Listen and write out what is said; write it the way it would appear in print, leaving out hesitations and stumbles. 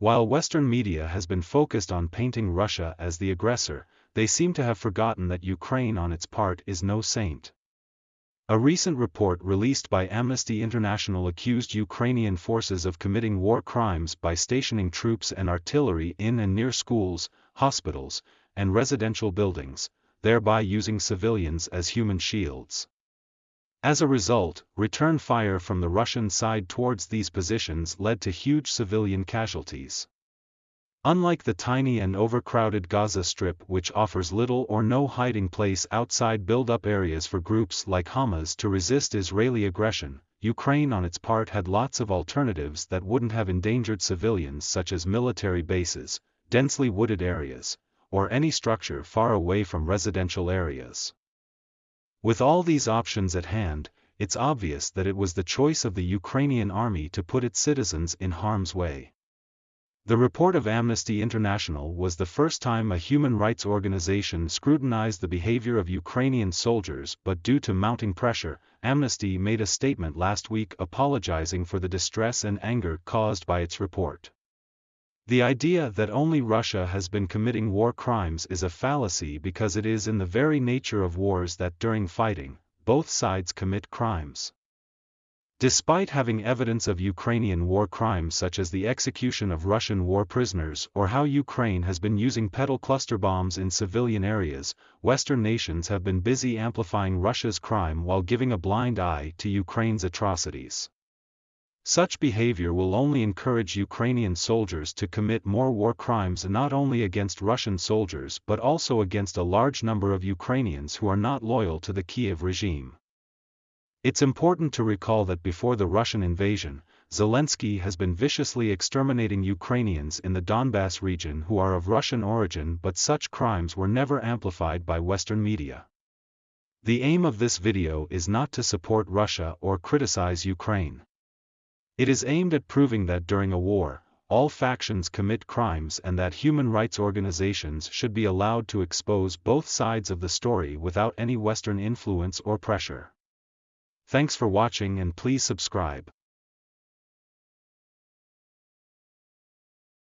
While Western media has been focused on painting Russia as the aggressor, they seem to have forgotten that Ukraine on its part is no saint. A recent report released by Amnesty International accused Ukrainian forces of committing war crimes by stationing troops and artillery in and near schools, hospitals, and residential buildings, thereby using civilians as human shields. As a result, return fire from the Russian side towards these positions led to huge civilian casualties. Unlike the tiny and overcrowded Gaza Strip, which offers little or no hiding place outside build-up areas for groups like Hamas to resist Israeli aggression, Ukraine on its part had lots of alternatives that wouldn't have endangered civilians, such as military bases, densely wooded areas, or any structure far away from residential areas. With all these options at hand, it's obvious that it was the choice of the Ukrainian army to put its citizens in harm's way. The report of Amnesty International was the first time a human rights organization scrutinized the behavior of Ukrainian soldiers, but due to mounting pressure, Amnesty made a statement last week apologizing for the distress and anger caused by its report. The idea that only Russia has been committing war crimes is a fallacy, because it is in the very nature of wars that during fighting, both sides commit crimes. Despite having evidence of Ukrainian war crimes such as the execution of Russian war prisoners or how Ukraine has been using pedal cluster bombs in civilian areas, Western nations have been busy amplifying Russia's crime while giving a blind eye to Ukraine's atrocities. Such behavior will only encourage Ukrainian soldiers to commit more war crimes, not only against Russian soldiers but also against a large number of Ukrainians who are not loyal to the Kiev regime. It's important to recall that before the Russian invasion, Zelensky has been viciously exterminating Ukrainians in the Donbass region who are of Russian origin, but such crimes were never amplified by Western media. The aim of this video is not to support Russia or criticize Ukraine. It is aimed at proving that during a war, all factions commit crimes and that human rights organizations should be allowed to expose both sides of the story without any Western influence or pressure. Thanks for watching, and please subscribe.